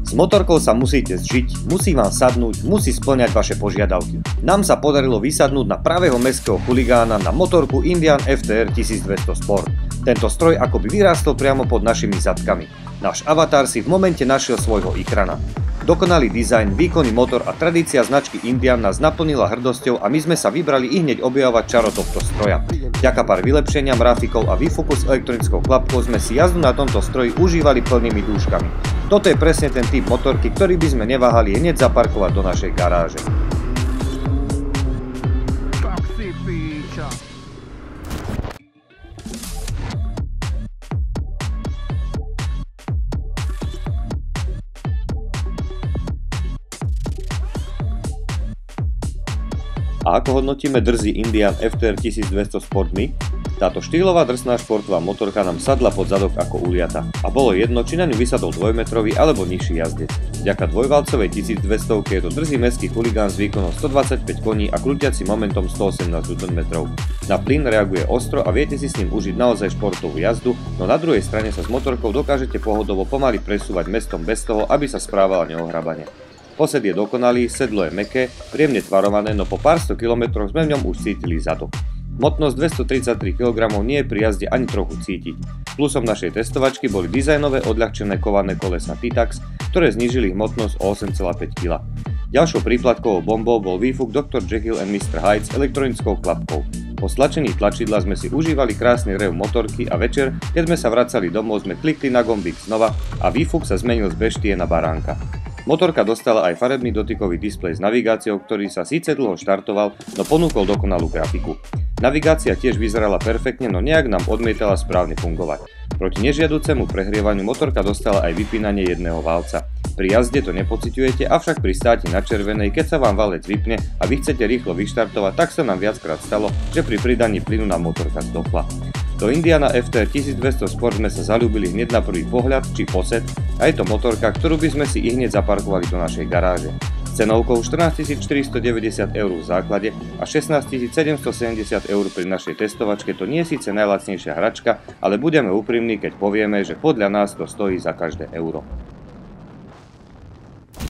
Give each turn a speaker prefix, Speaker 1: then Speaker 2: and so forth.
Speaker 1: S motorkou sa musíte zžiť, musí vám sadnúť, musí spĺňať vaše požiadavky. Nám sa podarilo vysadnúť na pravého mestského chuligána na motorku Indian FTR 1200 Sport. Tento stroj akoby vyrástol priamo pod našimi zadkami. Náš avatar si v momente našiel svojho ikrana. Dokonalý dizajn, výkonný motor a tradícia značky Indian nás naplnila hrdosťou a my sme sa vybrali ihneď objavovať čaro tohto stroja. Vďaka pár vylepšeniam, grafikov a výfuku s elektronickou klapkou sme si jazdu na tomto stroji užívali plnými dúškami. Toto je presne ten typ motorky, ktorý by sme neváhali hneď zaparkovať do našej garáže. A ako hodnotíme drzý Indian FTR 1200 Sport my? Táto štýlová drsná športová motorka nám sadla pod zadok ako uliata. A bolo jedno, či na ňu vysadol dvojmetrový alebo nižší jazdec. Vďaka dvojvalcovej 1200 je to drzý mestský chuligán s výkonom 125 koní a krútiacim momentom 118 Nm. Na plyn reaguje ostro a viete si s ním užiť naozaj športovú jazdu, no na druhej strane sa s motorkou dokážete pohodovo pomaly presúvať mestom bez toho, aby sa správala neohrabane. Posed je dokonalý, sedlo je mäkké, príjemne tvarované, no po pár sto kilometroch sme v ňom už cítili zadok. Hmotnosť 233 kg nie je pri jazde ani trochu cítiť. Plusom našej testovačky boli dizajnové odľahčené kované kolesa Titax, ktoré znížili hmotnosť o 8,5 kg. Ďalšou príplatkovou bombou bol výfuk Dr. Jekyll and Mr. Hyde s elektronickou klapkou. Po stlačení tlačidla sme si užívali krásny rev motorky a večer, keď sme sa vracali domov, sme klikli na gombík znova a výfuk sa zmenil z beštie na baránka. Motorka dostala aj farebný dotykový displej s navigáciou, ktorý sa síce dlho štartoval, no ponúkol dokonalú grafiku. Navigácia tiež vyzerala perfektne, no nejak nám odmietala správne fungovať. Proti nežiaducemu prehrievaniu motorka dostala aj vypínanie jedného válca. Pri jazde to nepociťujete, avšak pri státi na červenej, keď sa vám valec vypne a vy chcete rýchlo vyštartovať, tak sa nám viackrát stalo, že pri pridaní plynu nám motorka zdохla. Do Indiana FTR 1200 Sport sme sa zaľúbili hneď na prvý pohľad či posed a je to motorka, ktorú by sme si ihneď zaparkovali do našej garáže. S cenovkou 14 490 eur v základe a 16 770 eur pri našej testovačke to nie je síce najlacnejšia hračka, ale budeme úprimní, keď povieme, že podľa nás to stojí za každé euro.